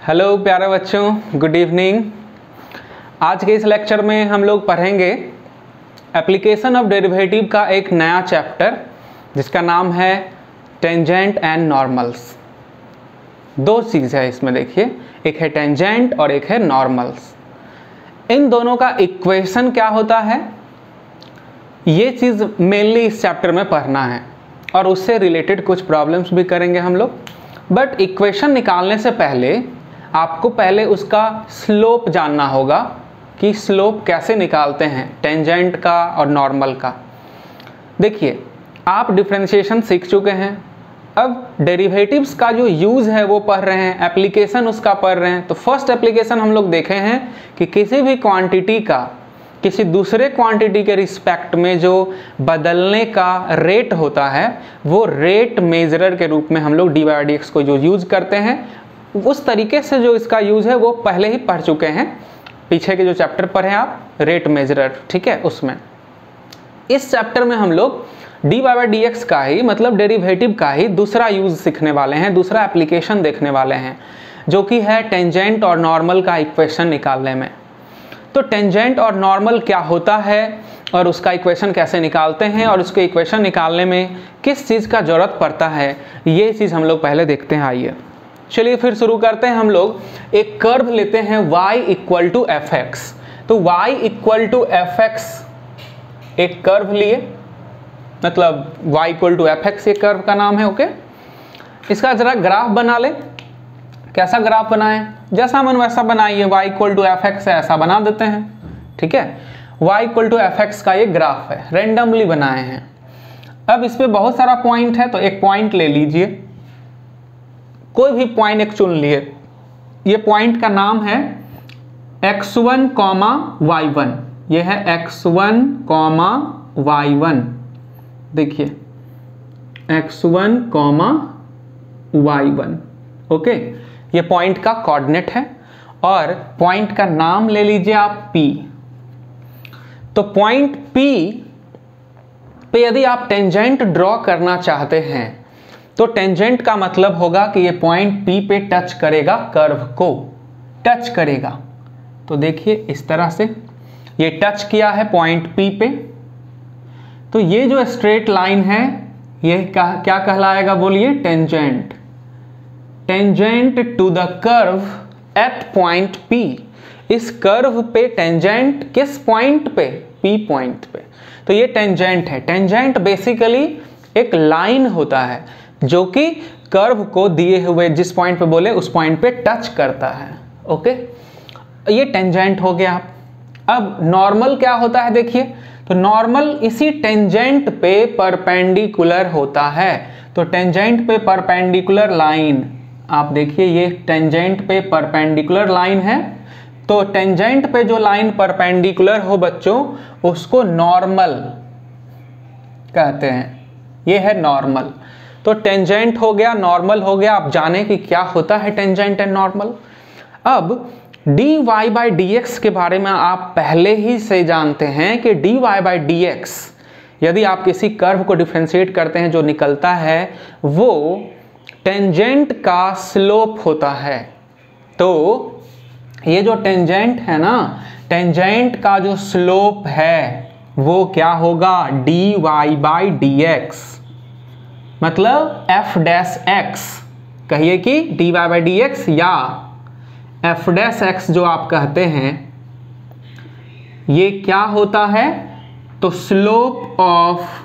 Hello प्यारे बच्चों, good evening. आज के इस लेक्चर में हम लोग पढ़ेंगे एप्लीकेशन ऑफ डेरिवेटिव का एक नया चैप्टर जिसका नाम है टेंजेंट एंड नॉर्मल्स। दो चीज़ है इसमें, देखिए, एक है टेंजेंट और एक है नॉर्मल्स। इन दोनों का इक्वेशन क्या होता है, ये चीज़ मेनली इस चैप्टर में पढ़ना है और उससे रिलेटेड कुछ प्रॉब्लम्स भी करेंगे हम लोग। बट इक्वेशन निकालने से पहले आपको पहले उसका स्लोप जानना होगा कि स्लोप कैसे निकालते हैं टेंजेंट का और नॉर्मल का। देखिए, आप डिफरेंशिएशन सीख चुके हैं, अब डेरिवेटिव्स का जो यूज़ है वो पढ़ रहे हैं, एप्लीकेशन उसका पढ़ रहे हैं। तो फर्स्ट एप्लीकेशन हम लोग देखे हैं कि किसी भी क्वांटिटी का किसी दूसरे क्वांटिटी के रिस्पेक्ट में जो बदलने का रेट होता है वो रेट मेजरर के रूप में हम लोग डी बाई डी एक्स को जो यूज़ करते हैं, उस तरीके से जो इसका यूज़ है वो पहले ही पढ़ चुके हैं। पीछे के जो चैप्टर पढ़े आप, रेट मेजरर, ठीक है, उसमें। इस चैप्टर में हम लोग डी बाई डी एक्स का ही, मतलब डेरिवेटिव का ही दूसरा यूज़ सीखने वाले हैं, दूसरा एप्लीकेशन देखने वाले हैं, जो कि है टेंजेंट और नॉर्मल का इक्वेशन निकालने में। तो टेंजेंट और नॉर्मल क्या होता है और उसका इक्वेशन कैसे निकालते हैं और उसके इक्वेशन निकालने में किस चीज़ का ज़रूरत पड़ता है, ये चीज़ हम लोग पहले देखते हैं। आइए चलिए फिर शुरू करते हैं। हम लोग एक कर्व लेते हैं y equal to F X. तो y equal to F X एक कर्व लिए, मतलब y equal to F X ये कर्व का नाम है। ओके, इसका जरा ग्राफ बना ले। कैसा ग्राफ बनाएं, जैसा मन वैसा बनाइए। y equal to F X ऐसा बना देते हैं, ठीक है। y equal to F X का ये ग्राफ है, रेंडमली बनाए हैं। अब इस पे बहुत सारा पॉइंट है, तो एक पॉइंट ले लीजिए, कोई भी पॉइंट एक चुन लिए। ये पॉइंट का नाम है x1, y1। ये है x1, y1। देखिए x1, y1। ओके, ये पॉइंट का कोऑर्डिनेट है और पॉइंट का नाम ले लीजिए आप P। तो पॉइंट P पे यदि आप टेंजेंट ड्रॉ करना चाहते हैं तो टेंजेंट का मतलब होगा कि ये पॉइंट P पे टच करेगा, कर्व को टच करेगा। तो देखिए इस तरह से ये टच किया है पॉइंट P पे, तो ये जो स्ट्रेट लाइन है ये क्या कहलाएगा, बोलिए, tangent. Tangent to the curve at point P। इस कर्व पे टेंजेंट किस पॉइंट पे, P पॉइंट पे। तो ये टेंजेंट है। टेंजेंट बेसिकली एक लाइन होता है जो कि कर्व को दिए हुए जिस पॉइंट पे बोले उस पॉइंट पे टच करता है। ओके, ये टेंजेंट हो गया। अब नॉर्मल क्या होता है, देखिए, तो नॉर्मल इसी टेंजेंट पे परपेंडिकुलर होता है। तो टेंजेंट पे परपेंडिकुलर लाइन, आप देखिए ये टेंजेंट पे परपेंडिकुलर लाइन है। तो टेंजेंट पे जो लाइन परपेंडिकुलर हो बच्चों, उसको नॉर्मल कहते हैं। ये है नॉर्मल। तो टेंजेंट हो गया, नॉर्मल हो गया। आप जाने कि क्या होता है टेंजेंट एंड नॉर्मल। अब D Y by D X के बारे में आप पहले ही से जानते हैं कि D Y by D X, यदि आप किसी कर्व को डिफरेंशिएट करते हैं, जो निकलता है वो टेंजेंट का स्लोप होता है। तो ये जो टेंजेंट है ना, टेंजेंट का जो स्लोप है वो क्या होगा, D Y by D X, मतलब एफ डैश एक्स। कहिए कि D Y by D X या एफ डैश एक्स जो आप कहते हैं, ये क्या होता है, तो slope of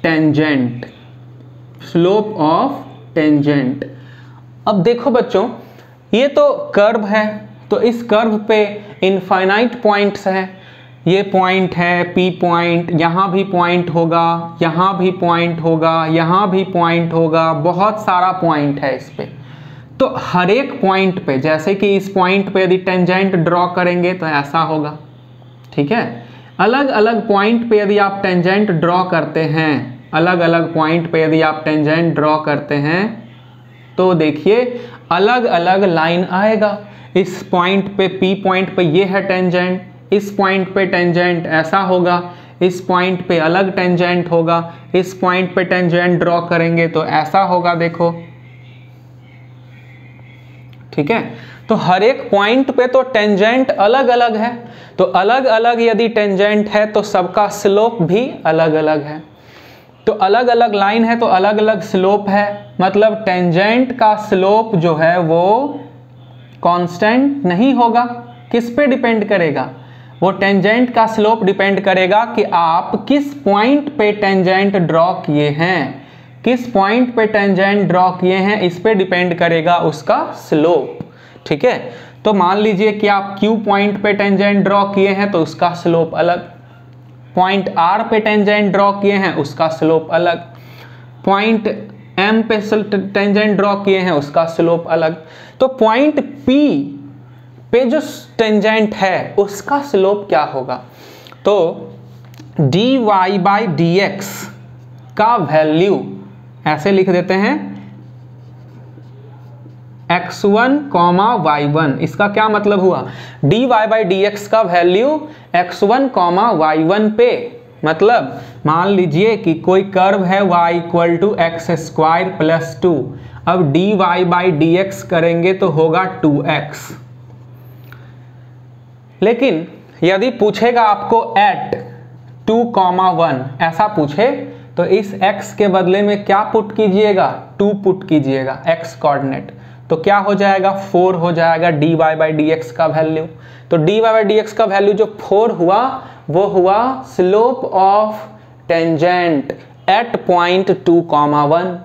tangent, slope of tangent. अब देखो बच्चों, ये तो कर्व है, तो इस कर्व पे इनफाइनाइट पॉइंट्स हैं। ये पॉइंट है P पॉइंट, यहाँ भी पॉइंट होगा, यहाँ भी पॉइंट होगा, यहाँ भी पॉइंट होगा, बहुत सारा पॉइंट है इस पे। तो हर एक पॉइंट पे, जैसे कि इस पॉइंट पे यदि टेंजेंट ड्रॉ करेंगे तो ऐसा होगा, ठीक है। अलग अलग पॉइंट पे यदि आप टेंजेंट ड्रॉ करते हैं, अलग अलग पॉइंट पे यदि आप टेंजेंट ड्रॉ करते हैं, तो देखिए अलग अलग लाइन आएगा। इस पॉइंट पे P पॉइंट पे ये है टेंजेंट, इस पॉइंट पे टेंजेंट ऐसा होगा, इस पॉइंट पे अलग टेंजेंट होगा, इस पॉइंट पे टेंजेंट ड्रॉ करेंगे तो ऐसा होगा। देखो ठीक है। तो हर एक पॉइंट पे तो टेंजेंट अलग अलग है, तो अलग अलग यदि टेंजेंट है तो सबका स्लोप भी अलग अलग है। तो अलग अलग लाइन है तो अलग अलग स्लोप है, मतलब टेंजेंट का स्लोप जो है वो कांस्टेंट नहीं होगा। किस पे डिपेंड करेगा? वो टेंजेंट का स्लोप डिपेंड करेगा कि आप किस पॉइंट पे टेंजेंट ड्रॉ किए हैं, किस पॉइंट पे टेंजेंट ड्रॉ किए हैं, इस पे डिपेंड करेगा उसका स्लोप। ठीक है। तो मान लीजिए कि आप Q पॉइंट पे टेंजेंट ड्रॉ किए हैं तो उसका स्लोप अलग, पॉइंट R पे टेंजेंट ड्रॉ किए हैं उसका स्लोप अलग, पॉइंट M पे टेंजेंट ड्रॉ किए हैं उसका स्लोप अलग। तो पॉइंट P पे जो टेंजेंट है उसका स्लोप क्या होगा? तो dy/dx का वैल्यू ऐसे लिख देते हैं x1, y1। इसका क्या मतलब हुआ? dy/dx का वैल्यू x1, y1 पे, मतलब मान लीजिए कि कोई कर्व है y = x² + 2। अब dy/dx करेंगे तो होगा 2x। लेकिन यदि पूछेगा आपको at 2, 1 ऐसा पूछे तो इस x के बदले में क्या पुट कीजिएगा? 2 पुट कीजिएगा, x कोऑर्डिनेट। तो क्या हो जाएगा? 4 हो जाएगा dy/dx का वैल्यू। तो dy/dx का वैल्यू जो 4 हुआ वो हुआ slope of tangent at point 2, 1।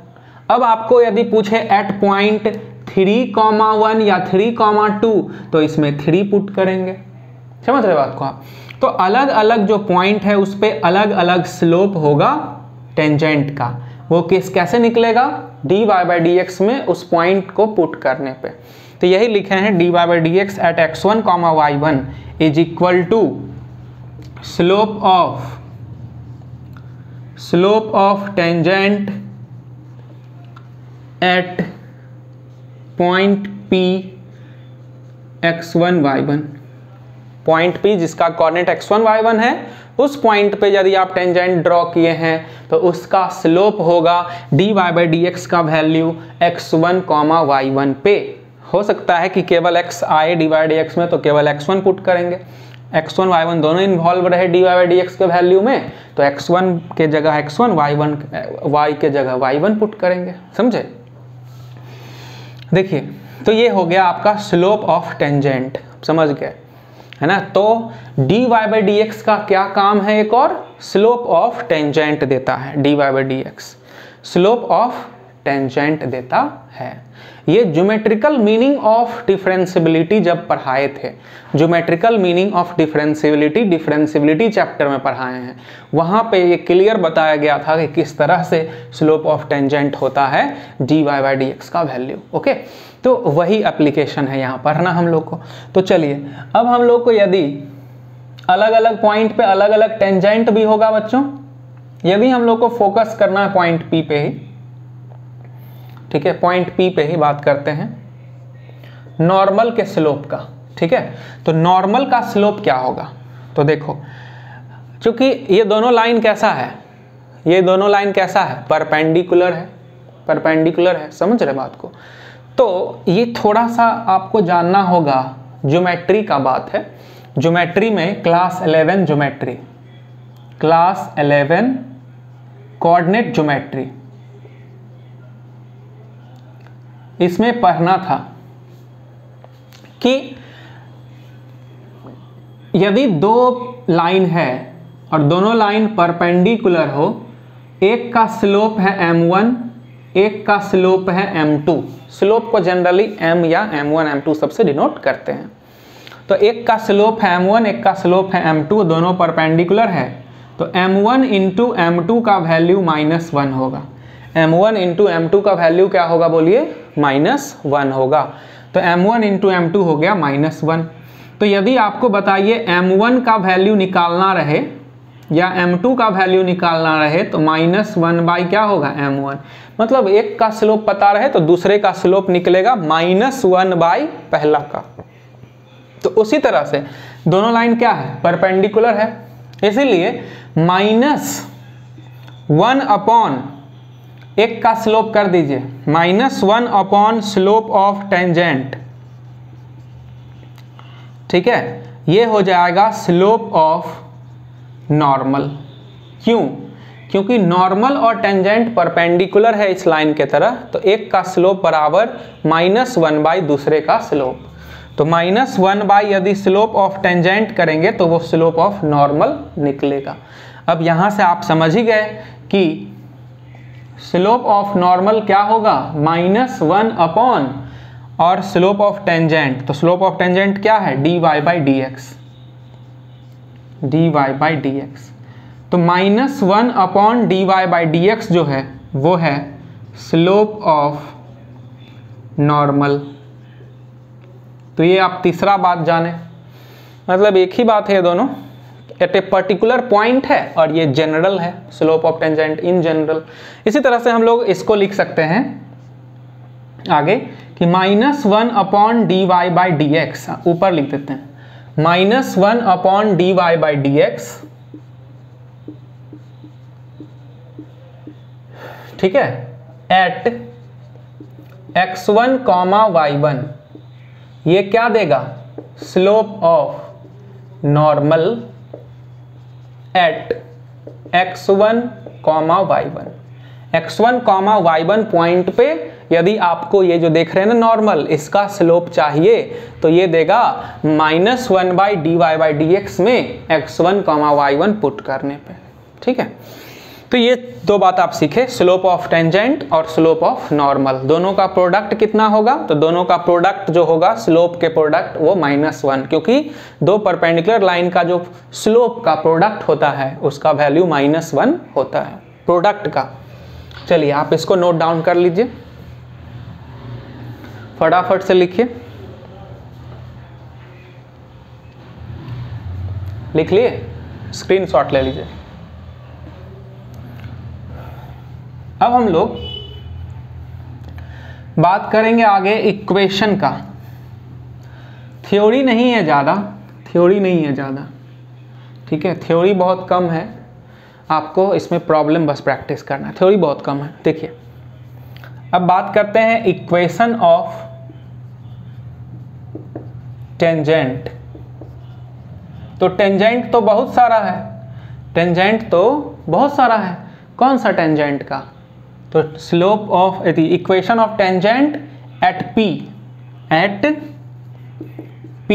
अब आपको यदि पूछे एट पॉइंट 3, 1 या 3, 2 तो इसमें 3 पुट करेंगे। समझ रहे बात को आप? तो अलग अलग जो पॉइंट है उस पे अलग अलग स्लोप होगा टेंजेंट का। वो कैसे निकलेगा? dy/dx में उस पॉइंट को पुट करने पे। तो यही लिखे हैं dy/dx at x1, y1 is equal to slope of tangent at point P x1, y1। Point P जिसका कोऑर्डिनेट x1, y1 है, उस पॉइंट पे यदि आप टेंजेंट ड्रॉ किए हैं तो उसका स्लोप होगा dy/dx का वैल्यू x1, y1 पे। हो सकता है कि केवल x आए dy/dx में तो केवल x1 पुट करेंगे, x1, y1 दोनों इन्वॉल्व रहे dy/dx के वैल्यू में तो x1 के जगह x1, y के जगह y1 पुट करेंगे। समझे? देखिए, तो ये हो गया आपका स्लोप ऑफ टेंजेंट, समझ गए है ना। तो dy/dx का क्या काम है? एक और स्लोप ऑफ टेंजेंट देता है। dy/dx स्लोप ऑफ टेंजेंट देता है। ये ज्योमेट्रिकल मीनिंग ऑफ डिफरेंशियबिलिटी जब पढ़ाए थे, geometrical meaning of differentiability chapter में पढ़ाए हैं, वहाँ पे ये क्लियर बताया गया था कि किस तरह से स्लोप ऑफ टेंजेंट होता है dy/dx का वैल्यू। ओके, तो वही एप्लीकेशन है यहाँ पर ना हम लोग को। तो चलिए, अब हम लोग को यदि अलग अलग पॉइंट पे अलग अलग टेंजेंट भी होगा बच्चों, यदि हम लोग को फोकस करना है पॉइंट P पे ही, ठीक है, पॉइंट P पे ही बात करते हैं नॉर्मल के स्लोप का। ठीक है, तो नॉर्मल का स्लोप क्या होगा? तो देखो, चूंकि ये दोनों लाइन कैसा है, ये दोनों लाइन कैसा है? परपेंडिकुलर है, परपेंडिकुलर है। समझ रहे बात को? तो ये थोड़ा सा आपको जानना होगा, ज्योमेट्री का बात है। ज्योमेट्री में class 11 geometry, class 11 coordinate geometry, इसमें पढ़ना था कि यदि दो लाइन है और दोनों लाइन परपेंडिकुलर हो, एक का स्लोप है m1, एक का स्लोप है m2। स्लोप को जनरली m या m1, m2 सबसे डिनोट करते हैं। तो एक का स्लोप है m1, एक का स्लोप है m2, दोनों परपेंडिकुलर है, तो m1 इंटू m2 का वैल्यू -1 होगा। m1 इंटू m2 का वैल्यू क्या होगा बोलिए? -1 होगा। तो m1 इंटू m2 हो गया -1। तो यदि आपको बताइए m1 का वैल्यू निकालना रहे या m2 का वैल्यू निकालना रहे तो -1 क्या होगा? m1। मतलब एक का स्लोप पता रहे तो दूसरे का स्लोप निकलेगा -1 पहला का। तो उसी तरह से दोनों लाइन क्या है? परपेंडिकुलर है, इसीलिए -1 अपॉन एक का स्लोप कर दीजिए, -1 अपॉन स्लोप ऑफ टेंजेंट ठीक है, ये हो जाएगा स्लोप ऑफ नॉर्मल। क्यों? क्योंकि नॉर्मल और टेंजेंट परपेंडिकुलर है इस लाइन के तरह, तो एक का स्लोप बराबर -1 दूसरे का स्लोप। तो -1 यदि स्लोप ऑफ टेंजेंट करेंगे तो वो स्लोप ऑफ नॉर्मल निकलेगा। अब यहाँ से आप समझ ही गए कि स्लोप ऑफ नॉर्मल क्या होगा, -1 अपॉन और स्लोप ऑफ टेंजेंट, तो स्लोप ऑफ टेंजेंट क्या है, dy/dx, dy/dx। तो -1 अपॉन dy/dx जो है वो है स्लोप ऑफ नॉर्मल। तो ये आप तीसरा बात जाने, मतलब एक ही बात है ये दोनों, एट ए पर्टिकुलर पॉइंट है और ये जनरल है, slope of tangent in general. इसी तरह से हम लोग इसको लिख सकते हैं आगे कि -1 अपॉन dy/dx, ऊपर लिख देते हैं -1 अपॉन dy/dx, ठीक है, एट x1, y1, ये क्या देगा, slope of normal eight x1, y1। x1, y1 point पे यदि आपको ये जो देख रहे हैं ना नॉर्मल, इसका स्लोप चाहिए तो ये देगा -1/dy/dx में x1, y1 पुट करने पे, ठीक है। तो ये दो बात आप सीखे, स्लोप ऑफ टेंजेंट और स्लोप ऑफ नॉर्मल, दोनों का प्रोडक्ट कितना होगा, तो दोनों का प्रोडक्ट जो होगा स्लोप के प्रोडक्ट वो -1, क्योंकि दो परपेंडिकुलर लाइन का जो स्लोप का प्रोडक्ट होता है उसका वैल्यू -1 होता है प्रोडक्ट का। चलिए आप इसको नोट डाउन कर लीजिए, फटाफट से लिखिए, लिख लिए, स्क्रीनशॉट ले लीजिए। अब हम लोग बात करेंगे आगे इक्वेशन का। थ्योरी नहीं है ज़्यादा, थ्योरी नहीं है ज़्यादा, ठीक है, थ्योरी बहुत कम है, आपको इसमें प्रॉब्लम बस प्रैक्टिस करना है, थ्योरी बहुत कम है। देखिए अब बात करते हैं इक्वेशन ऑफ टेंजेंट। तो टेंजेंट तो बहुत सारा है, टेंजेंट तो बहुत सारा है, कौन सा टेंजेंट का, तो slope of equation of tangent at p, at p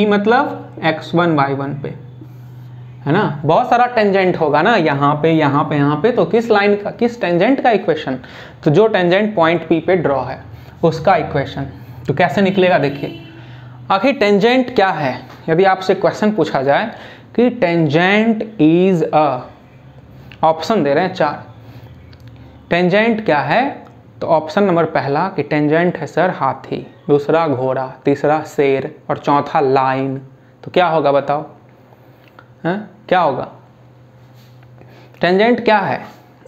मतलब x1, y1 पे, है ना, बहुत सारा टेंजेंट होगा ना, यहाँ पे यहाँ पे यहाँ पे, तो किस लाइन का, किस टेंजेंट का इक्वेशन, तो जो टेंजेंट पॉइंट p पे ड्रॉ है उसका इक्वेशन। तो कैसे निकलेगा, देखिए आखिर टेंजेंट क्या है। यदि आपसे क्वेश्चन पूछा जाए कि टेंजेंट इज अ, ऑप्शन दे रहे हैं 4, टेंजेंट क्या है, तो ऑप्शन नंबर पहला कि टेंजेंट है सर हाथी, दूसरा घोड़ा, तीसरा शेर और चौथा लाइन। तो क्या होगा बताओ, हैं क्या होगा, टेंजेंट क्या है,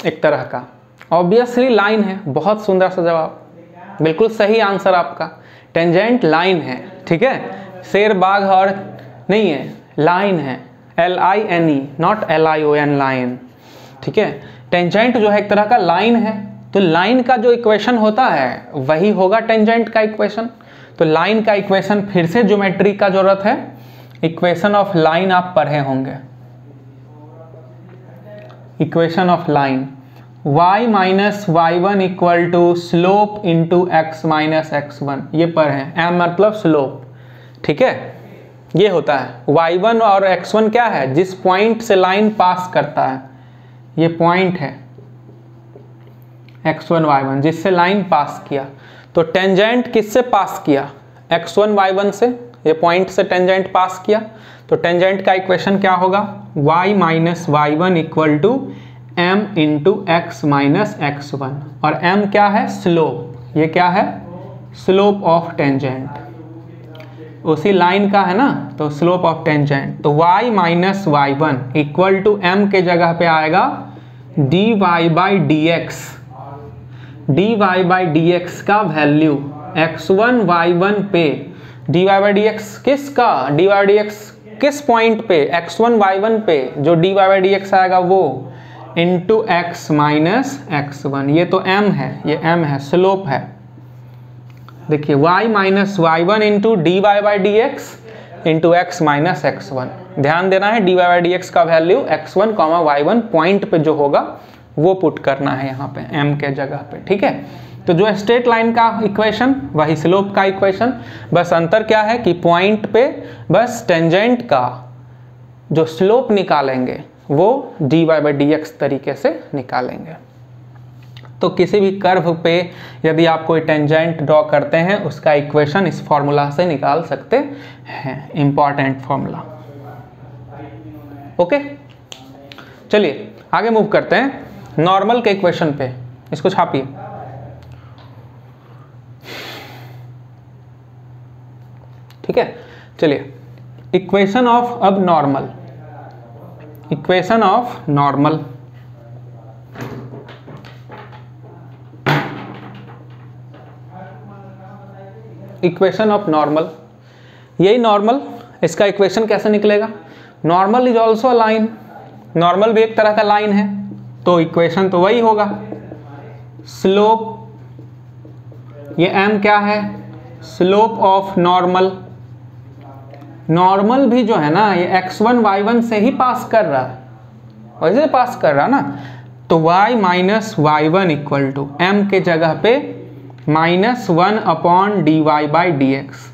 एक तरह का ऑब्वियसली लाइन है। बहुत सुंदर सा जवाब, बिल्कुल सही आंसर आपका, टेंजेंट लाइन है, ठीक है, शेर बाघ और नहीं है, लाइन है, LINE नॉट LION, लाइन, ठीक है। टेंजेंट जो है एक तरह का लाइन है, तो लाइन का जो इक्वेशन होता है वही होगा टेंजेंट का इक्वेशन। तो लाइन का इक्वेशन फिर से ज्योमेट्री का जरूरत है, इक्वेशन ऑफ लाइन आप पढ़े होंगे, equation of line y minus y1 equal to slope into x minus x1, ये पढ़े, m मतलब स्लोप, ठीक है, ये होता है। y1 और x1 क्या है, जिस पॉइंट से लाइन पास करता है, ये पॉइंट है x1 y1 जिससे लाइन पास किया। तो टेंजेंट किससे पास किया, x1 y1 से, ये पॉइंट से टेंजेंट पास किया। तो टेंजेंट का इक्वेशन क्या होगा, y minus y1 equal to m into X minus x1, और m क्या है, स्लोप, ये क्या है, स्लोप ऑफ टेंजेंट, उसी लाइन का है ना, तो स्लोप ऑफ टेंजेंट। तो y minus y1 equal to m के जगह पे आएगा dy/dx, dy/dx का वैल्यू x1 y1 पे, dy/dx किसका, dy/dx किस पॉइंट पे, x1 y1 पे, जो dy/dx आएगा वो इंटू x माइनस x1, ये तो m है, ये m है, स्लोप है, देखिए y minus Y one into D Y by D X into X minus X one. ध्यान देना है D Y by D X का value x1 comma y1 point पे जो होगा वो पुट करना है यहाँ पे m के जगह पे, ठीक है। तो जो स्ट्रेट लाइन का इक्वेशन वही स्लोप का इक्वेशन, बस अंतर क्या है कि पॉइंट पे बस टेंजेंट का जो स्लोप निकालेंगे वो D Y by D X तरीके से निकालेंगे। तो किसी भी कर्व पे यदि आप कोई टेंजेंट ड्रॉ करते हैं उसका इक्वेशन इस फॉर्मूला से निकाल सकते हैं, इंपॉर्टेंट फॉर्मूला। ओके, चलिए आगे मूव करते हैं नॉर्मल के इक्वेशन पे। इसको छापिए। ठीक है, चलिए इक्वेशन ऑफ अब normal, equation of normal. Equation of normal, यही नॉर्मल, इसका इक्वेशन कैसे निकलेगा? Normal is also a line, normal भी एक तरह का लाइन है, तो इक्वेशन तो वही होगा। स्लोप, ये m क्या है? Slope of normal. नॉर्मल भी जो है ना ये x1 y1 से ही पास कर रहा है, वैसे पास कर रहा ना, तो y minus Y one equal to m के जगह पे -1 upon D Y by D X.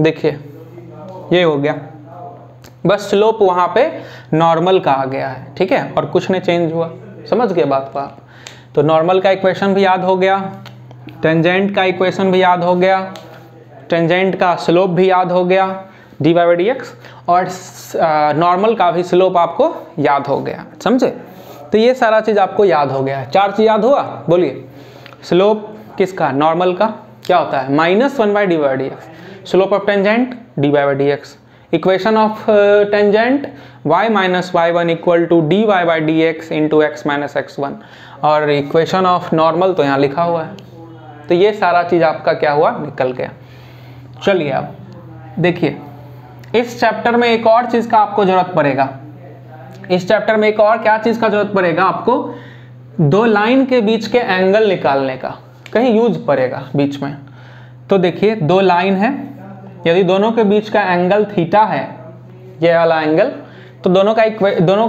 देखिए ये हो गया, बस स्लोप वहां पे नॉर्मल का आ गया है, ठीक है, और कुछ नहीं चेंज हुआ। समझ गए बात को आप? तो नॉर्मल का इक्वेशन भी याद हो गया, टेंजेंट का इक्वेशन भी याद हो गया, टेंजेंट का स्लोप भी याद हो गया D Y by D X, और नॉर्मल का भी स्लोप आपको याद हो गया। समझे? तो ये सारा चीज़ आपको याद हो गया है। 4 चीज़ याद हुआ? बोलिए। स्लोप किसका? नॉर्मल का क्या होता है? -1 by D Y D X. Slope of tangent D Y by D X. Equation of tangent y minus Y one equal to D Y by D X into X minus X one, और equation of normal तो यहाँ लिखा हुआ है। तो ये सारा चीज़ आपका क्या हुआ? निकल गया। चलिए अब देखिए, इस चैप्टर में एक और चीज़ का आपको जरूरत पड़ेगा। इस चैप्टर में एक और क्या चीज़ का जरूरत पड़ेगा आपको? 2 लाइन के बीच के एंगल निकालने का कहीं यूज पड़ेगा बीच में। तो देखिए 2 लाइन है, यदि दोनों के बीच का एंगल थीटा है, ये वाला एंगल, तो दोनों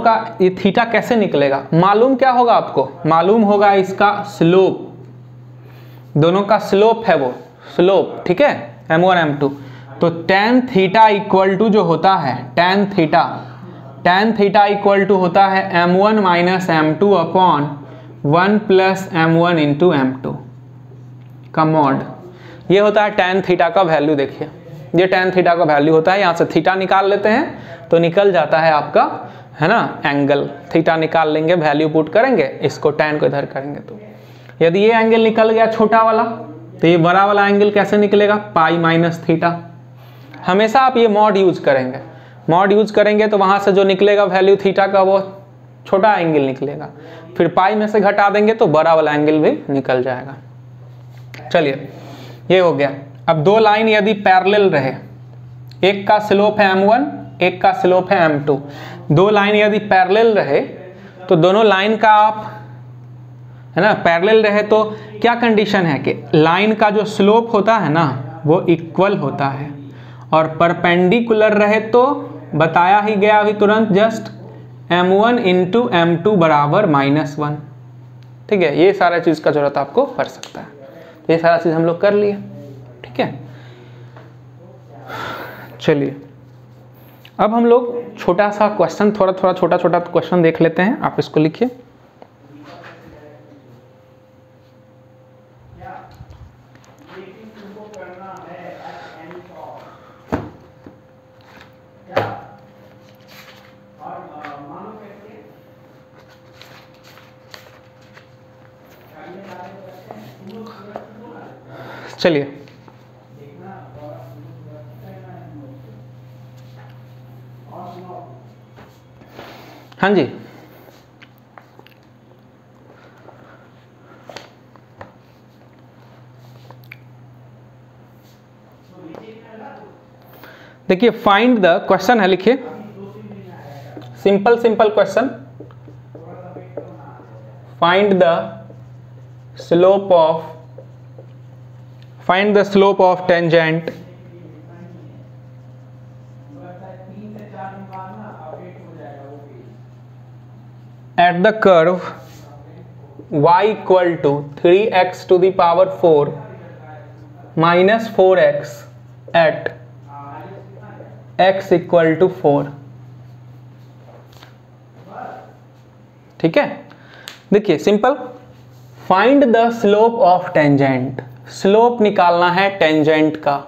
का ये थीटा कैसे निकलेगा? मालूम क्या होगा आपको? मालूम होगा इसका स्लोप। दोनों का स्लोप है वो स्लोप, ठीक है, m1 m2। तो tan थीटा इक्वल टू जो होता है tan थीटा इक्वल टू होता है m1 minus m2 upon 1 plus m1 into m2 का मॉड। ये होता है tan थीटा का वैल्यू। देखिए ये tan थीटा का वैल्यू होता है, यहाँ से थीटा निकाल लेते हैं तो निकल जाता है आपका, है ना, एंगल। थीटा निकाल लेंगे, वैल्यू पुट करेंगे, इसको tan को इधर करेंगे। तो यदि ये एंगल निकल गया छोटा वाला, तो ये बड़ा वाला एंगल कैसे निकलेगा? Pi minus theta. हमेशा आप ये मॉड यूज करेंगे, मॉड यूज करेंगे तो वहाँ से जो निकलेगा वैल्यू थीटा का वो छोटा एंगल निकलेगा, फिर पाई में से घटा देंगे तो बड़ा वाला एंगल भी निकल जाएगा। चलिए ये हो गया। अब 2 लाइन यदि पैरेलल रहे, एक का स्लोप है m1, एक का स्लोप है m2, 2 लाइन यदि पैरेलल रहे तो दोनों लाइन का आप, है ना, पैरेलल रहे तो क्या कंडीशन है कि लाइन का जो स्लोप होता है ना वो इक्वल होता है, और परपेंडिकुलर रहे तो बताया ही गया अभी तुरंत जस्ट m1 इंटू m2 बराबर -1। ठीक है, ये सारा चीज़ का जरूरत आपको पड़ सकता है। ये सारा चीज़ हम लोग कर लिए, ठीक है। चलिए अब हम लोग छोटा सा क्वेश्चन, थोड़ा छोटा क्वेश्चन देख लेते हैं। आप इसको लिखिए। चलिए हाँ जी, देखिए फाइंड द, क्वेश्चन है, लिखिए simple question, find the slope of tangent at the curve y equal to 3x to the power 4 minus 4x at x equal to 4। ठीक है, देखिए simple, find the slope of tangent, slope निकालना है tangent का।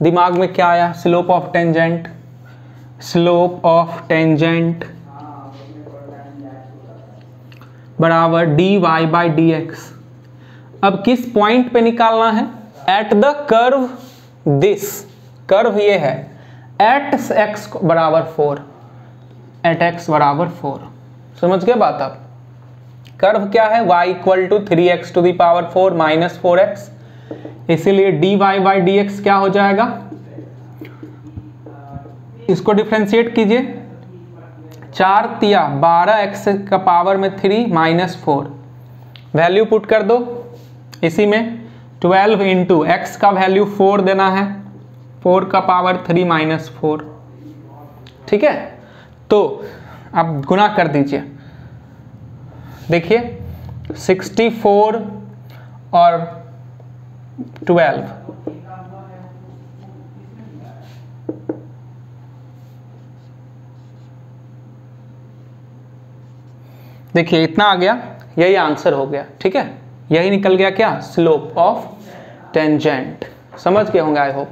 दिमाग में क्या आया? Slope of tangent, slope of tangent बराबर dy बाई डी एक्स। अब किस पॉइंट पे निकालना है? At the curve this, curve ये है एट x बराबर 4, एट x बराबर 4। समझ गए बात आप? कर्व क्या है? y equal to 3x to the power 4 minus 4x, इसीलिए dy बाई डी एक्स क्या हो जाएगा? इसको डिफ्रेंशिएट कीजिए, 4 तिया 12x का पावर में 3 माइनस 4, वैल्यू पुट कर दो इसी में, 12 इंटू एक्स का वैल्यू 4 देना है, 4 का पावर 3 माइनस 4। ठीक है, तो अब गुना कर दीजिए, देखिए 64 और 12, देखिए इतना आ गया, यही आंसर हो गया। ठीक है, यही निकल गया क्या? Slope of tangent. समझ गए होंगे आई होप।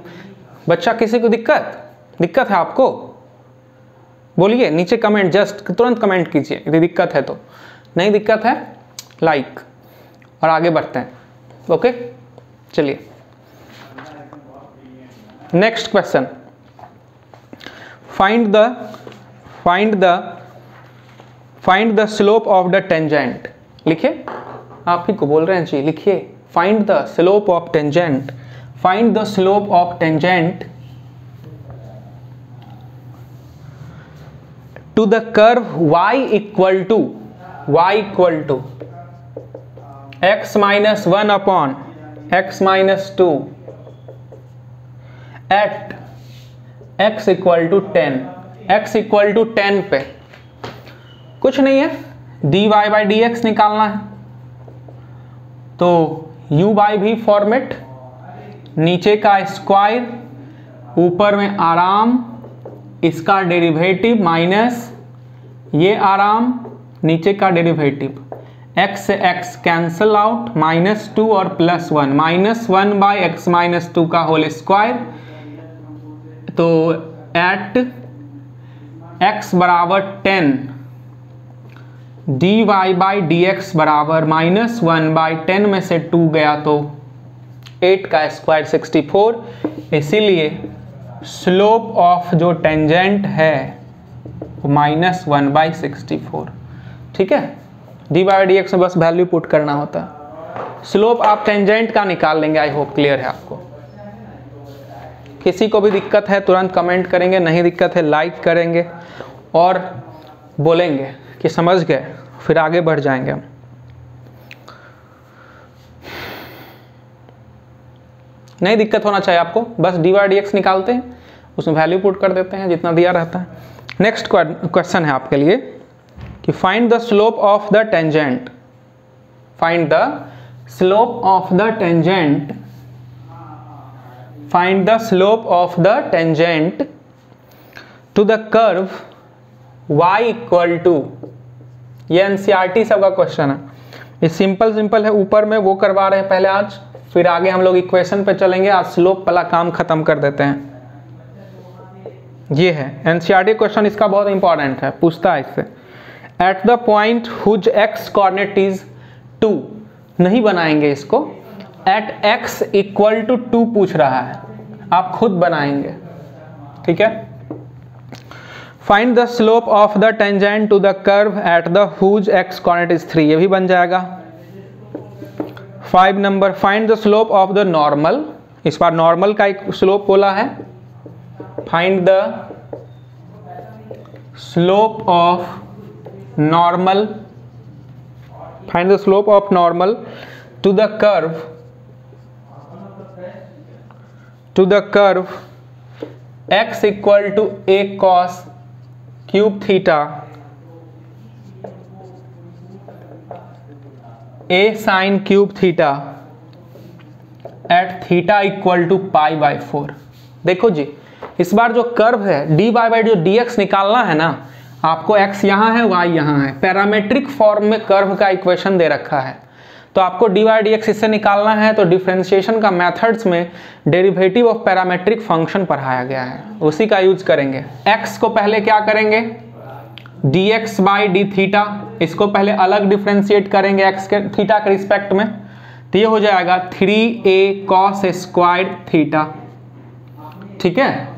बच्चा किसी को दिक्कत है आपको? बोलिए नीचे कमेंट, जस्ट तुरंत कमेंट कीजिए यदि दिक्कत है तो। नहीं दिक्कत है लाइक, और आगे बढ़ते हैं। ओके चलिए next question, find the slope of the tangent. लिखिए, आप ही को बोल रहे हैं जी, लिखिए find the slope of tangent, find the slope of tangent to the curve y equal to x minus 1 upon x minus 2 at x equal to 10, x equal to 10 पे कुछ नहीं है, dy बाई डी एक्स निकालना है, तो u by भी format, नीचे का स्क्वायर ऊपर में आराम, इसका डेरिवेटिव माइनस ये आराम नीचे का डेरिवेटिव, x से x कैंसल आउट, माइनस 2 और plus 1, minus 1 by x minus 2 का होल स्क्वायर, तो एट x बराबर 10 dy बाई डी एक्स बराबर माइनस 1 बाई 10 में से 2 गया तो 8 का स्क्वायर 64, इसीलिए स्लोप ऑफ जो टेंजेंट है वो माइनस 1 बाई 64। ठीक है, डी बाई डी एक्स में बस वैल्यू पुट करना होता है। स्लोप आप टेंजेंट का निकाल लेंगे। आई होप क्लियर है आपको। किसी को भी दिक्कत है तुरंत कमेंट करेंगे, नहीं दिक्कत है लाइक करेंगे और बोलेंगे कि समझ गए, फिर आगे बढ़ जाएंगे हम। नहीं दिक्कत होना चाहिए आपको, बस डी बाई डी एक्स निकालते हैं, उसमें वैल्यू पुट कर देते हैं जितना दिया रहता है। नेक्स्ट क्वेश्चन है आपके लिए कि find the slope of the tangent, find the slope of the tangent, find the slope of the tangent to the curve y equal to, ये एनसीईआरटी सबका क्वेश्चन है, ये सिंपल है, ऊपर में वो करवा रहे हैं पहले आज, फिर आगे हम लोग इक्वेशन पे चलेंगे। आज स्लोप वाला काम खत्म कर देते हैं। ये है एनसीईआरटी क्वेश्चन, इसका बहुत इंपॉर्टेंट है, पूछता है इससे। At the point whose X coordinate is 2, नहीं बनाएंगे इसको, एट x इक्वल टू 2 पूछ रहा है, आप खुद बनाएंगे। ठीक है, find the slope of the tangent to the curve at the whose x coordinate is 3, ये भी बन जाएगा। 5 number, find the slope of the normal, इस बार नॉर्मल का एक स्लोप बोला है, find the slope of normal, find the slope of normal to the curve x equal to a cos cube theta a sin cube theta at theta equal to pi by 4। देखो जी, इस बार जो curve है dy by जो dx निकालना है ना, आपको x यहाँ है y यहाँ है, पैरामेट्रिक फॉर्म में कर्व का इक्वेशन दे रखा है, तो आपको dy dx इससे निकालना है। तो डिफरेंशिएशन का मेथड्स में डेरिवेटिव ऑफ पैरामेट्रिक फंक्शन पढ़ाया गया है, उसी का यूज करेंगे। x को पहले क्या करेंगे, dx बाई डी थीटा, इसको पहले अलग डिफ्रेंशिएट करेंगे x के थीटा के रिस्पेक्ट में, तो ये हो जाएगा 3a cos स्क्वायर थीटा, ठीक है,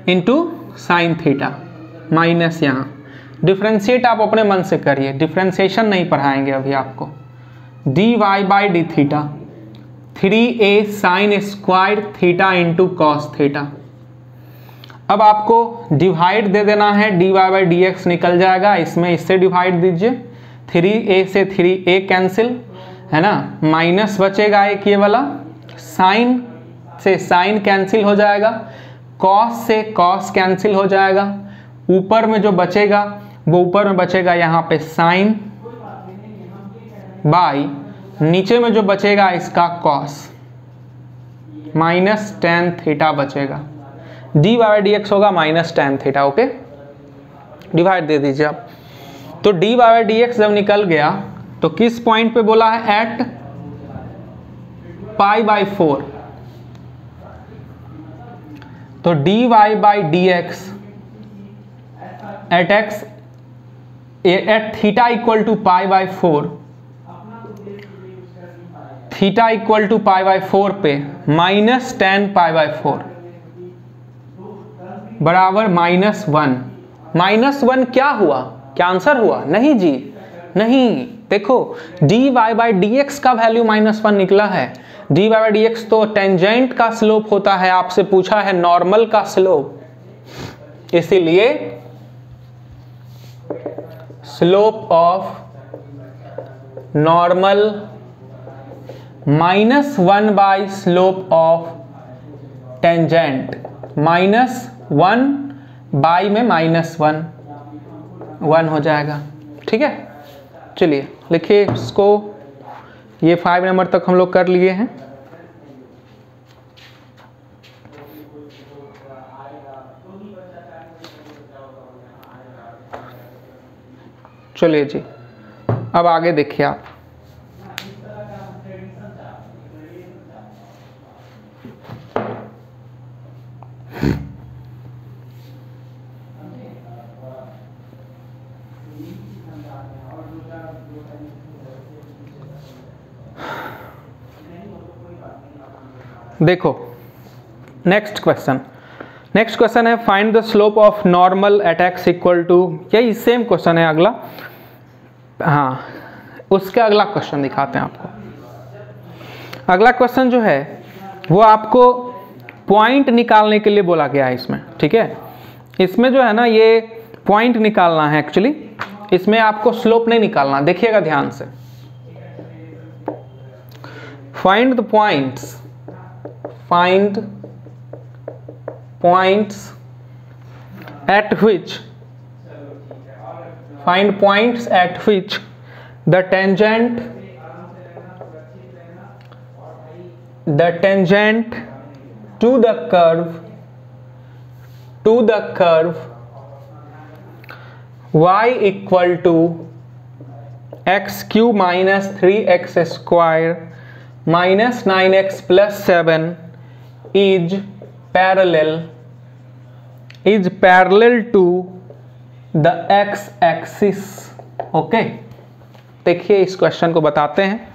इंटू साइन थीटा माइनस यहाँ डिफ्रेंशिएट आप अपने मन से करिए, डिफ्रेंशिएशन नहीं पढ़ाएंगे अभी आपको। dy by D theta 3a sine square theta into cos theta. अब आपको डिवाइड दे देना है, dy बाई डी एक्स निकल जाएगा, इसमें इससे डिवाइड दीजिए, 3a से 3a कैंसिल है ना, माइनस बचेगा एक ये वाला, साइन से साइन कैंसिल हो जाएगा, कॉस से कॉस कैंसिल हो जाएगा, ऊपर में जो बचेगा वो ऊपर में बचेगा यहाँ पे साइन बाई, नीचे में जो बचेगा इसका कॉस, माइनस टेन थीटा बचेगा, डी बाई डी एक्स होगा minus ten theta. Okay, divide दे दीजिए आप। तो डी बाई डी एक्स जब निकल गया तो किस पॉइंट पे बोला है, एट पाई बाई 4, तो D Y by D X at X at theta equal to pi by 4, theta equal to pi by 4 पे माइनस 10 पाई बाई 4 बराबर -1। -1 क्या हुआ, क्या आंसर हुआ, नहीं जी नहीं, देखो dy बाई डी एक्स का वैल्यू -1 निकला है, dy बाई डी एक्स तो टेंजेंट का स्लोप होता है, आपसे पूछा है नॉर्मल का स्लोप, इसीलिए slope of normal -1 by slope of tangent, -1 by में -1 हो जाएगा, ठीक है। चलिए लिखिए इसको, ये 5 नंबर तक हम लोग कर लिए हैं। चलिए जी, अब आगे देखिए आप। देखो नेक्स्ट क्वेश्चन है find the slope of normal at X equal to, यही सेम क्वेश्चन है अगला, हाँ उसके अगला क्वेश्चन दिखाते हैं आपको। अगला क्वेश्चन जो है वो आपको पॉइंट निकालने के लिए बोला गया है इसमें, ठीक है। इसमें जो है ना ये पॉइंट निकालना है, एक्चुअली इसमें आपको स्लोप नहीं निकालना, देखिएगा ध्यान से। Find the points, find points at which the tangent to the curve y equal to x cube minus 3x square minus 9x plus 7 is parallel to the x axis। Okay, देखिए इस question को बताते हैं।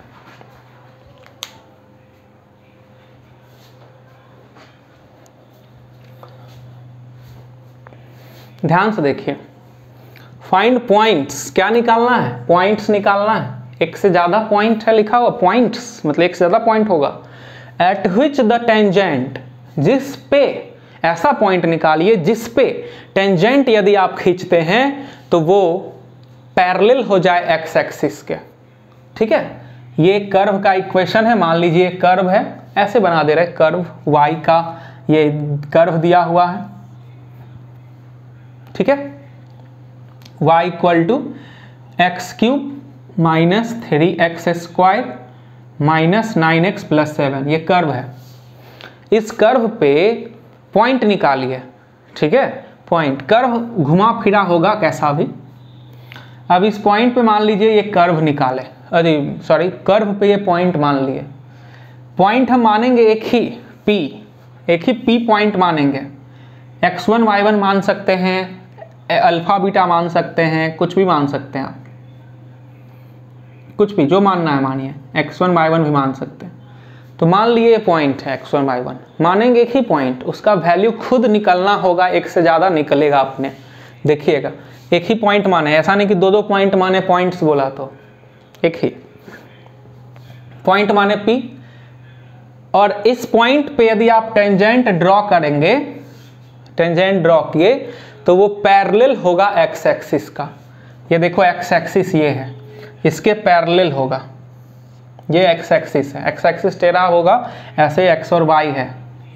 ध्यान से देखिए, find points, क्या निकालना है, पॉइंट्स निकालना है। एक से ज्यादा पॉइंट है लिखा हुआ, पॉइंट्स मतलब एक से ज्यादा पॉइंट होगा। एट विच द टेंजेंट, जिस पे ऐसा पॉइंट निकालिए जिस पे टेंजेंट यदि आप खींचते हैं तो वो पैरेलल हो जाए एक्स एक्सिस के। ठीक है, ये कर्व का इक्वेशन है। मान लीजिए कर्व है, ऐसे बना दे रहे कर्व y का, ये कर्व दिया हुआ है। ठीक है, y equal to X cube minus 3x square minus 9x plus 7, ये कर्व है। इस कर्व पे पॉइंट निकालिए। ठीक है, पॉइंट, कर्व घुमा फिरा होगा कैसा भी। अब इस पॉइंट पे मान लीजिए ये कर्व निकाले, अरे सॉरी कर्व पे ये पॉइंट मान लिए। पॉइंट हम मानेंगे एक ही P पॉइंट मानेंगे। x1 y1 मान सकते हैं, अल्फा बीटा मान सकते हैं, कुछ भी मान सकते हैं आप, कुछ भी जो मानना है मानिए। x1 y1 भी मान सकते हैं। तो मान लिए पॉइंट है x1 y1, मानेंगे एक ही पॉइंट, उसका वैल्यू खुद निकलना होगा, एक से ज़्यादा निकलेगा अपने। देखिएगा, एक ही पॉइंट माने, ऐसा नहीं कि दो दो पॉइंट माने, पॉइंट्स बोला तो एक ही पॉइंट माने P। और इस पॉइंट पे यदि आप टेंजेंट ड्रॉ करेंगे, टेंजेंट ड्रॉ किए तो वो पैरेलल होगा एक्स एक्सिस का। ये देखो एक्स एक्सिस ये है, इसके पैरेलल होगा। ये एक्स एक्सिस है, एक्स एक्सिस टेढ़ा होगा, ऐसे एक्स और वाई है,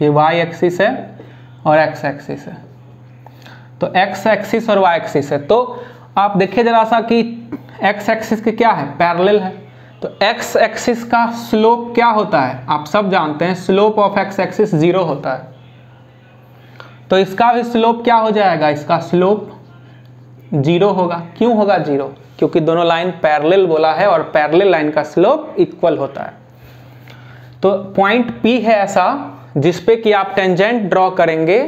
ये वाई एक्सिस है और एक्स एक्सिस है। तो एक्स एक्सिस और वाई एक्सिस है। तो आप देखिए जरा सा कि एक्स एक्सिस के क्या है, पैरेलल है। तो एक्स एक्सिस का स्लोप क्या होता है, आप सब जानते हैं, स्लोप ऑफ एक्स एक्सिस 0 होता है। तो इसका भी स्लोप क्या हो जाएगा, इसका स्लोप 0 होगा। क्यों होगा 0? क्योंकि दोनों लाइन पैरेलल बोला है और पैरेलल लाइन का स्लोप इक्वल होता है। तो पॉइंट P है ऐसा जिस पे कि आप टेंजेंट ड्रॉ करेंगे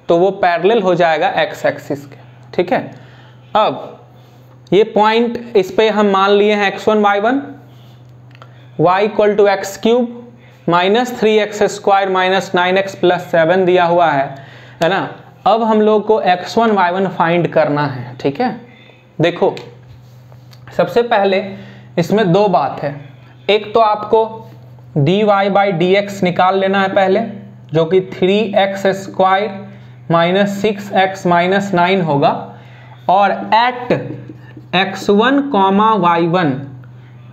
तो वो पैरेलल हो जाएगा एक्स एक्सिस के। ठीक है, अब ये पॉइंट, इस पे हम मान लिए हैं x1 y1, y equal to X cube minus 3x square minus 9x plus 7 दिया हुआ है ना। अब हम लोग को x1 y1 फाइंड करना है। ठीक है, देखो सबसे पहले इसमें दो बात है। एक तो आपको dy बाई dx निकाल लेना है पहले, जो कि 3x square minus 6x minus 9 होगा। और eight x1 comma y1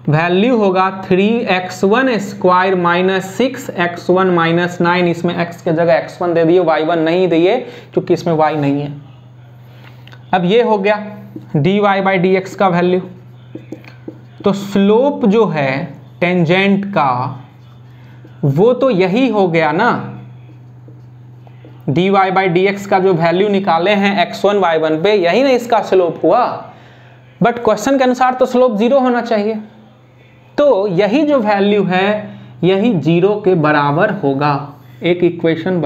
value होगा 3x1 square minus 6x1 minus 9। इसमें x के जगह x1 दे दिए, y1 नहीं दिए क्योंकि इसमें y नहीं है। अब ये हो गया dy बाई dx का वैल्यू। तो स्लोप जो है टेंजेंट का वो तो यही हो गया ना, dy बाई dx का जो वैल्यू निकाले हैं x1 y1 पे, यही ना इसका स्लोप हुआ। बट क्वेश्चन के अनुसार तो स्लोप 0 होना चाहिए। तो यही जो वैल्यू है यही 0 के बराबर होगा। एक इक्वेशन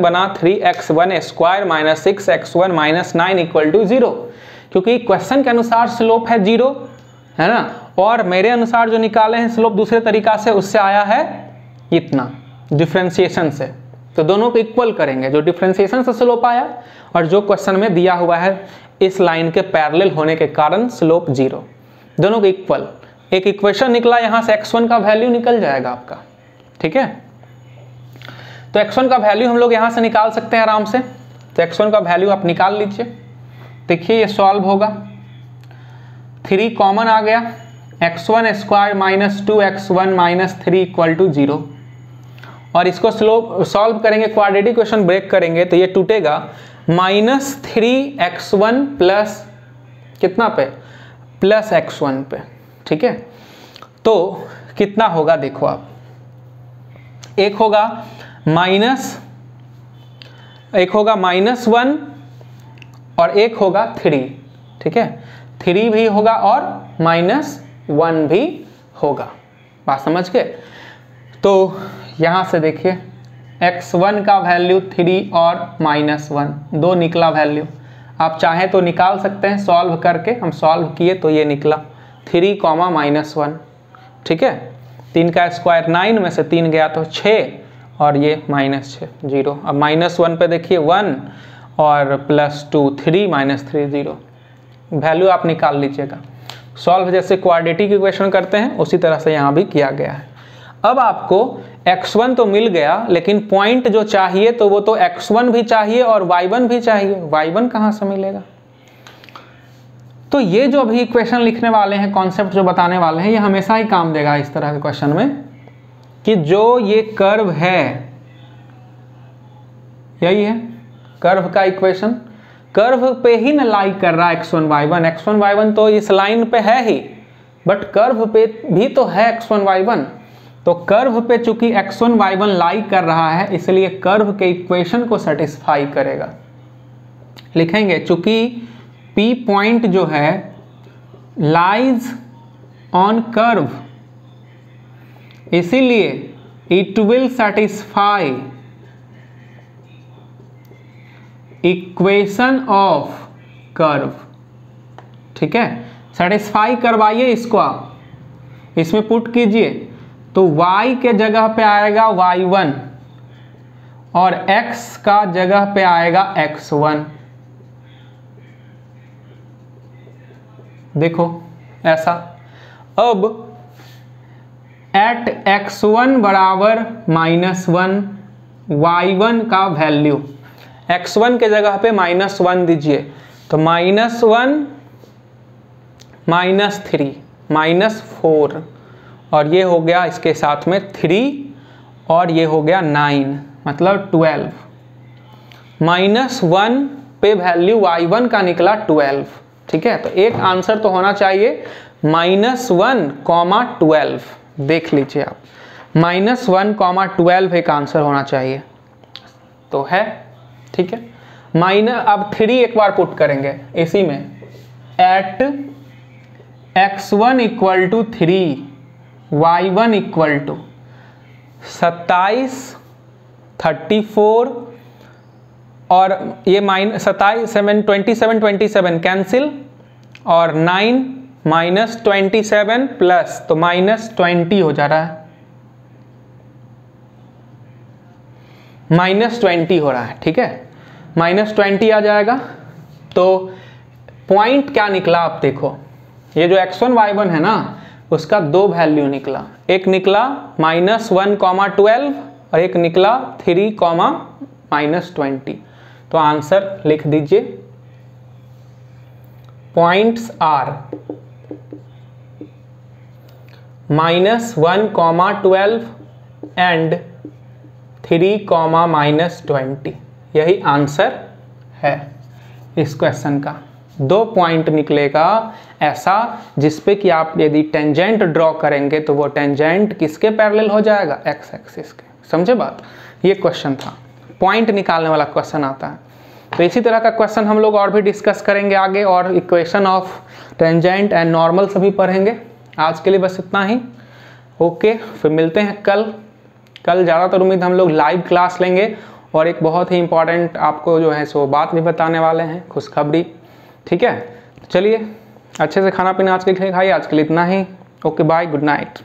बना 3x1 square minus 6x1 minus 9 equal to 0। क्योंकि क्वेश्चन के अनुसार स्लोप है 0, है ना, और मेरे अनुसार जो निकाले हैं स्लोप दूसरे तरीका से, उससे आया है इतना डिफरेंशिएशन से। तो दोनों को इक्वल करेंगे, जो डिफरेंशिएशन से स्लोप आया और जो क्वेश्चन में दिया हुआ है इस लाइन के पैरेलल होने के कारण स्लोप 0, दोनों को इक्वल। एक इक्वेशन निकला, यहाँ से x1 का वैल्यू निकल जाएगा आपका। ठीक है, तो x1 का वैल्यू हम लोग यहाँ से निकाल सकते हैं आराम से। तो x1 का वैल्यू आप निकाल लीजिए। देखिए ये सॉल्व होगा, 3 कॉमन आ गया, x1 square minus 2x1 minus 3 equal to 0। और इसको सॉल्व करेंगे, क्वाड्रेटिक इक्वेशन ब्रेक करेंगे तो ये टूटेगा माइनस 3x1 प्लस कितना पे, प्लस x1 पे। ठीक है, तो कितना होगा देखो आप, एक होगा -1 और एक होगा 3। ठीक है, 3 भी होगा और -1 भी होगा। बात समझ गए? तो यहाँ से देखिए x1 का वैल्यू 3 और -1 दो निकला वैल्यू। आप चाहें तो निकाल सकते हैं सॉल्व करके, हम सॉल्व किए तो ये निकला 3, -1। ठीक है, 3 का स्क्वायर 9 में से 3 गया तो 6 और ये -6 0। अब -1 पे देखिए 1 और +2 3 -3 0। वैल्यू आप निकाल लीजिएगा। सॉल्व जैसे क्वाड्रेटिक इक्वेशन करते हैं उसी तरह से यहाँ भी किया गया है। अब आपको x1 तो मिल गया, लेकिन पॉइंट जो चाहिए तो वो तो x1 भी चाहिए और y1 भी चाहिए। y1 कहाँ से मिलेगा? तो ये जो अभी इक्वेशन लिखने वाले हैं, कॉन्सेप्ट जो बताने वाले हैं, ये हमेशा ही काम देगा इस तरह के क्वेश्चन में, कि जो ये कर्व है, यही है कर्व का इक्वेशन, कर्व पे ही न लाई कर रहा है x1 y1। x1 y1 तो इस लाइन पे है ही, बट कर्व पे भी तो है x1 y1। तो कर्व पे चूंकि x1 y1 लाई कर रहा है, इसलिए कर्व के इक्वेशन को सेटिस्फाई करेगा। लिखेंगे चूंकि P पॉइंट जो है लाइज ऑन कर्व, इसीलिए it will satisfy equation of curve. ठीक है, सेटिस्फाई करवाइए इसको, आप इसमें पुट कीजिए तो y के जगह पे आएगा y1 और x का जगह पे आएगा x1। देखो ऐसा। अब एट x1 बराबर -1 y1 का वैल्यू, x1 के जगह पे -1 दीजिए, तो -1 -3 -4, और ये हो गया इसके साथ में 3 और ये हो गया 9, मतलब 12। -1 पे वैल्यू y1 का निकला 12। ठीक है, तो एक आंसर तो होना चाहिए -1, 12। देख लीजिए आप, -1, 12 एक आंसर होना चाहिए, तो है। ठीक है, अब 3 एक बार पुट करेंगे इसी में, एट x1 = 3 y1 = 27 34, और ये -27 कैंसिल, और 9 -27 प्लस, तो -20 हो जा रहा है, -20 हो रहा है। ठीक है, -20 आ जाएगा। तो पॉइंट क्या निकला आप देखो, ये जो x1 y1 है ना, उसका 2 वैल्यू निकला, एक निकला -1, 12 और एक निकला 3, -20। तो आंसर लिख दीजिए, पॉइंट्स आर -1, 12 एंड 3, -20। यही आंसर है इस क्वेश्चन का। 2 पॉइंट निकलेगा ऐसा जिसपे कि आप यदि टेंजेंट ड्रॉ करेंगे तो वो टेंजेंट किसके पैरेलल हो जाएगा? x एक्सिस के। समझे बात? ये क्वेश्चन था, पॉइंट निकालने वाला क्वेश्चन आता है। तो इसी तरह का क्वेश्चन हम लोग और भी डिस्कस करेंगे आगे, और equation of tangent and normal सभी पढ़ेंगे। आज के लिए बस इतना ही। ओके, फिर मिलते हैं कल ज़्यादातर उम्मीद हम लोग लाइव क्लास लेंगे, और एक बहुत ही इंपॉर्टेंट आपको जो है सो बात भी बताने वाले हैं, खुशखबरी। ठीक है, चलिए अच्छे से खाना पीना आज के लिए खाइए। आज के लिए इतना ही। Okay, bye, good night.